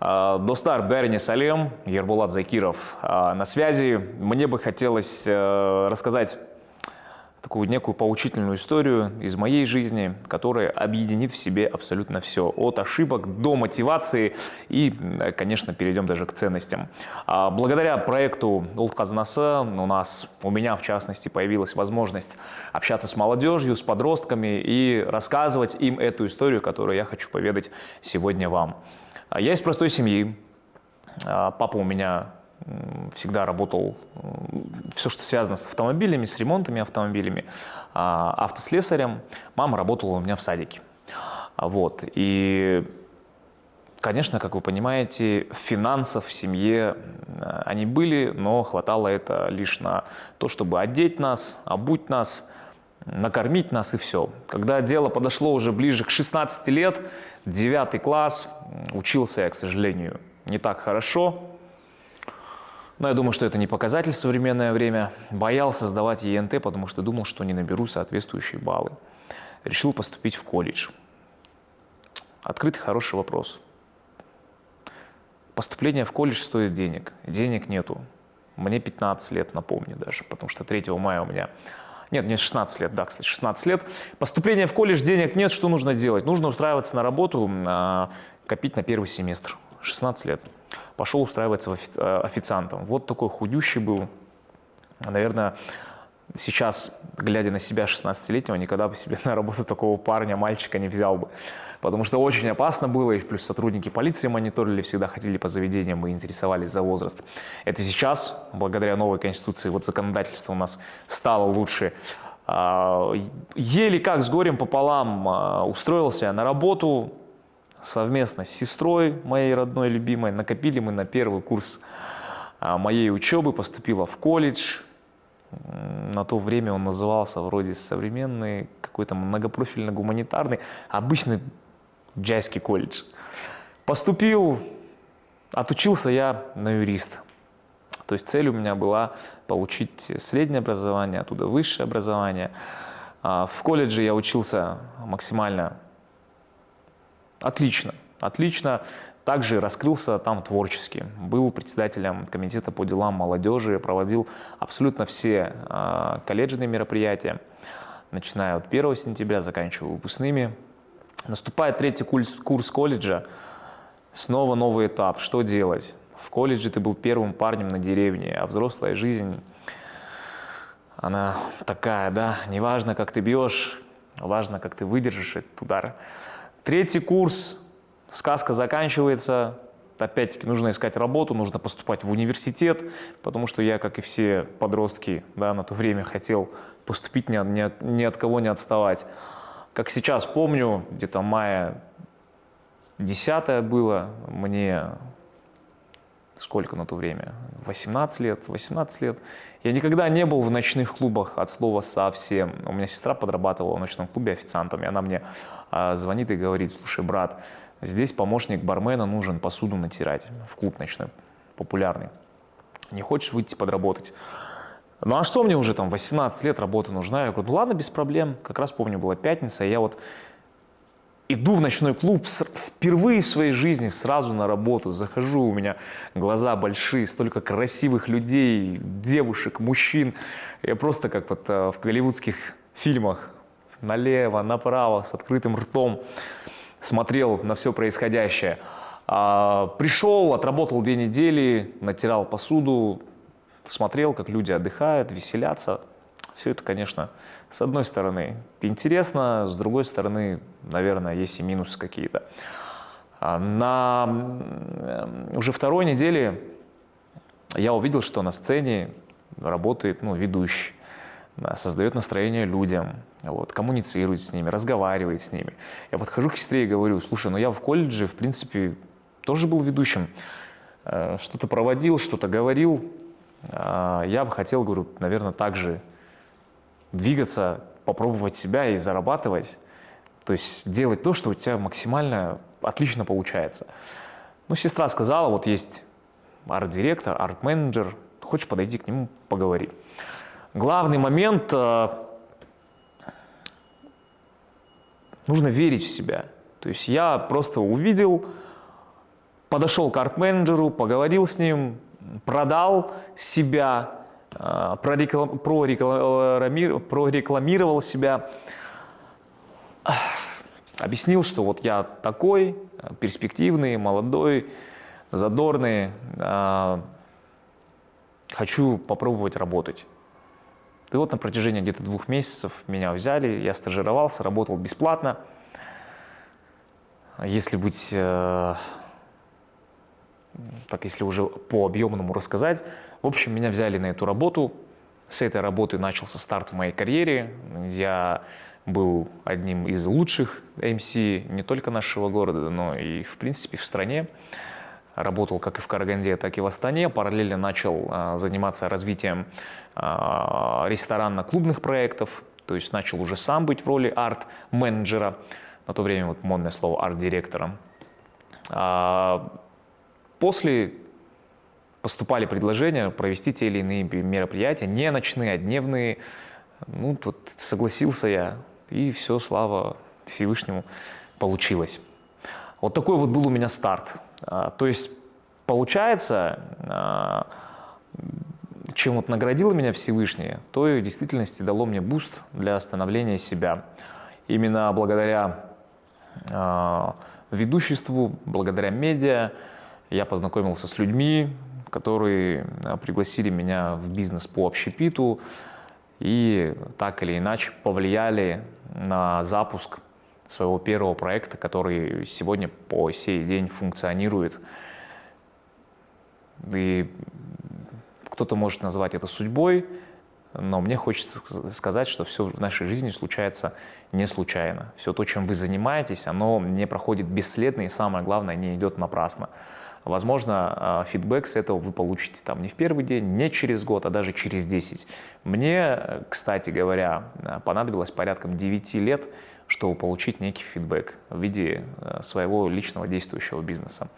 Достар, бәріне сәлем, Ербулат Закиров на связи. Мне бы хотелось рассказать такую некую поучительную историю из моей жизни, которая объединит в себе абсолютно все. От ошибок до мотивации и, конечно, перейдем даже к ценностям. Благодаря проекту «Ұлт қазынасы» у меня, в частности, появилась возможность общаться с молодежью, с подростками и рассказывать им эту историю, которую я хочу поведать сегодня вам. Я из простой семьи. Папа у меня всегда работал, все, что связано с автомобилями, с ремонтами автомобилями, автослесарем. Мама работала у меня в садике. Вот. И, конечно, как вы понимаете, финансов в семье они были, но хватало это лишь на то, чтобы одеть нас, обуть нас, накормить нас и все. Когда дело подошло уже ближе к 16 лет, 9 класс, учился я, к сожалению, не так хорошо. Но я думаю, что это не показатель в современное время. Боялся сдавать ЕНТ, потому что думал, что не наберу соответствующие баллы. Решил поступить в колледж. Открытый хороший вопрос. Поступление в колледж стоит денег. Денег нету. Мне 15 лет, напомню даже, потому что 3 мая у меня... Нет, мне 16 лет, да, кстати, 16 лет. Поступление в колледж, денег нет, что нужно делать? Нужно устраиваться на работу, копить на первый семестр. 16 лет. Пошел устраиваться официантом. Вот такой худющий был. Наверное, сейчас, глядя на себя 16-летнего, никогда бы себе на работу такого парня, мальчика не взял бы. Потому что очень опасно было, и плюс сотрудники полиции мониторили, всегда ходили по заведениям и интересовались за возраст. Это сейчас, благодаря новой конституции, вот законодательство у нас стало лучше. Еле как с горем пополам устроился я на работу совместно с сестрой моей родной, любимой. Накопили мы на первый курс моей учебы, поступила в колледж. На то время он назывался вроде современный, какой-то многопрофильно-гуманитарный, обычный джайский колледж. Поступил, отучился я на юриста. То есть цель у меня была получить среднее образование, оттуда высшее образование. В колледже я учился максимально отлично. Также раскрылся там творчески. Был председателем комитета по делам молодежи, проводил абсолютно все колледжные мероприятия, начиная от 1 сентября, заканчивая выпускными. Наступает 3-й курс колледжа, снова новый этап. Что делать? В колледже ты был первым парнем на деревне, а взрослая жизнь, она такая, да, неважно, как ты бьешь, важно, как ты выдержишь этот удар. 3-й курс, сказка заканчивается, опять-таки нужно искать работу, нужно поступать в университет, потому что я, как и все подростки, да, на то время хотел поступить, ни от кого не отставать. Как сейчас помню, где-то мая 10 было, мне сколько на то время? 18 лет. Я никогда не был в ночных клубах от слова совсем. У меня сестра подрабатывала в ночном клубе официантом, и она мне звонит и говорит: слушай, брат, здесь помощник бармена нужен посуду натирать в клуб ночной, популярный. Не хочешь выйти подработать? Ну а что мне уже там, 18 лет, работа нужна? Я говорю, ну ладно, без проблем. Как раз помню, была пятница, и я вот иду в ночной клуб, впервые в своей жизни сразу на работу. Захожу, у меня глаза большие, столько красивых людей, девушек, мужчин. Я просто как вот в голливудских фильмах налево, направо, с открытым ртом смотрел на все происходящее. Пришел, отработал 2 недели, натирал посуду, смотрел, как люди отдыхают, веселятся. Все это, конечно, с одной стороны интересно, с другой стороны, наверное, есть и минусы какие-то. На уже 2-й неделе я увидел, что на сцене работает ведущий, создает настроение людям, вот, коммуницирует с ними, разговаривает с ними. Я подхожу к сестре и говорю: слушай, я в колледже, в принципе, тоже был ведущим, что-то проводил, что-то говорил. Я бы хотел, говорю, наверное, также двигаться, попробовать себя и зарабатывать, то есть делать то, что у тебя максимально отлично получается. Сестра сказала, вот есть арт-директор, арт-менеджер, хочешь подойти к нему, поговори. Главный момент, нужно верить в себя. То есть я просто увидел, Подошел к арт-менеджеру, поговорил с ним, продал себя, прорекламировал себя, объяснил, что вот я такой, перспективный, молодой, задорный, хочу попробовать работать. И вот на протяжении где-то 2 месяцев меня взяли, я стажировался, работал бесплатно. Если быть, если уже по объемному рассказать, в общем, меня взяли на эту работу. С этой работы начался старт в моей карьере. Я был одним из лучших MC не только нашего города, но и, в принципе, в стране. Работал как и в Караганде, так и в Астане. Параллельно начал заниматься развитием ресторанно-клубных проектов. То есть начал уже сам быть в роли арт-менеджера. На то время вот модное слово арт-директора. После поступали предложения провести те или иные мероприятия, не ночные, а дневные. Ну, тут согласился я, и все, слава Всевышнему, получилось. Вот такой вот был у меня старт. То есть, получается, чем вот наградил меня Всевышний, то и в действительности дало мне буст для становления себя. Именно благодаря ведуществу, благодаря медиа я познакомился с людьми, которые пригласили меня в бизнес по общепиту и так или иначе повлияли на запуск своего первого проекта, который сегодня по сей день функционирует. И кто-то может назвать это судьбой, но мне хочется сказать, что все в нашей жизни случается не случайно. Все то, чем вы занимаетесь, оно не проходит бесследно и, самое главное, не идет напрасно. Возможно, фидбэк с этого вы получите там не в первый день, не через год, а даже через 10. Мне, кстати говоря, понадобилось порядком 9 лет, чтобы получить некий фидбэк в виде своего личного действующего бизнеса.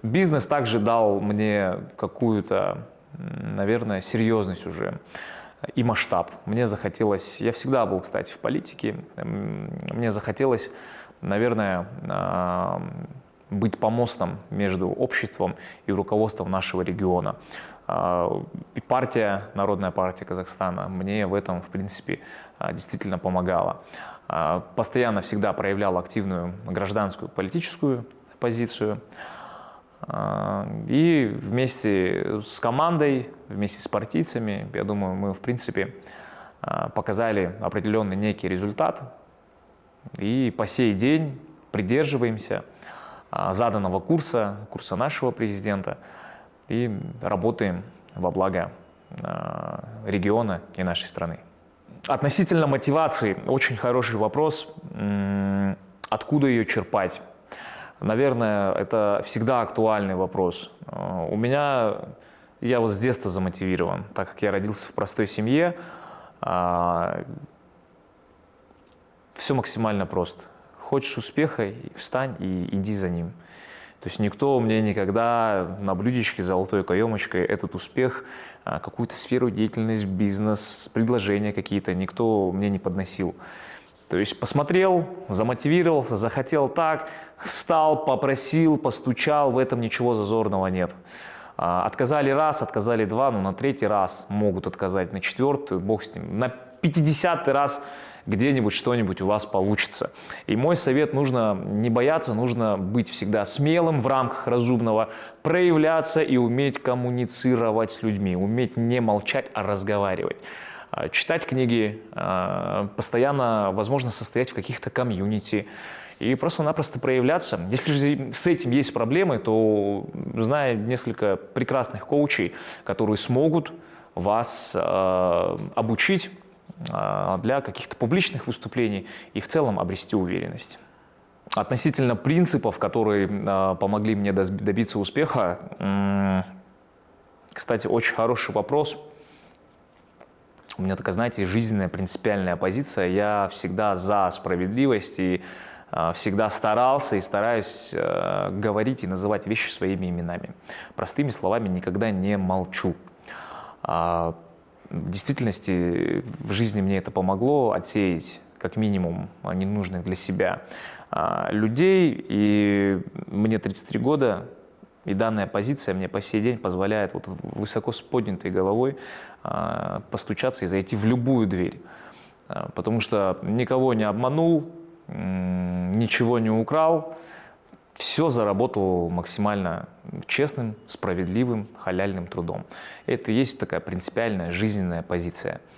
Бизнес также дал мне какую-то, наверное, серьезность уже и масштаб. Мне захотелось, я всегда был, кстати, в политике, мне захотелось, наверное, быть помостом между обществом и руководством нашего региона. Партия, Народная партия Казахстана, мне в этом, в принципе, действительно помогала. Постоянно всегда проявлял активную гражданскую политическую позицию. И вместе с командой, вместе с партийцами, я думаю, мы, в принципе, показали определенный некий результат. И по сей день придерживаемся заданного курса нашего президента и работаем во благо региона и нашей страны. Относительно мотивации, очень хороший вопрос. Откуда ее черпать? Наверное, это всегда актуальный вопрос. Я вот с детства замотивирован, так как я родился в простой семье. Все максимально просто. Хочешь успеха, встань и иди за ним. То есть никто мне никогда на блюдечке золотой каемочкой этот успех, какую-то сферу деятельности, бизнес, предложения какие-то, никто мне не подносил. То есть посмотрел, замотивировался, захотел так, встал, попросил, постучал, в этом ничего зазорного нет. Отказали раз, отказали два, но на 3-й раз могут отказать, на 4-й, бог с ним, на 50-й раз где-нибудь что-нибудь у вас получится. И мой совет: нужно не бояться, нужно быть всегда смелым в рамках разумного, проявляться и уметь коммуницировать с людьми, уметь не молчать, а разговаривать. Читать книги, постоянно, возможно, состоять в каких-то комьюнити и просто-напросто проявляться. Если же с этим есть проблемы, то знаю несколько прекрасных коучей, которые смогут вас обучить для каких-то публичных выступлений и в целом обрести уверенность. Относительно принципов, которые помогли мне добиться успеха, кстати, очень хороший вопрос. У меня такая, знаете, жизненная принципиальная позиция. Я всегда за справедливость и всегда старался и стараюсь говорить и называть вещи своими именами. Простыми словами никогда не молчу. В действительности в жизни мне это помогло отсеять как минимум ненужных для себя людей. И мне 33 года, И данная позиция мне по сей день позволяет вот высоко с поднятой головой постучаться и зайти в любую дверь. Потому что никого не обманул, ничего не украл, все заработал максимально честным, справедливым, халяльным трудом. Это и есть такая принципиальная жизненная позиция.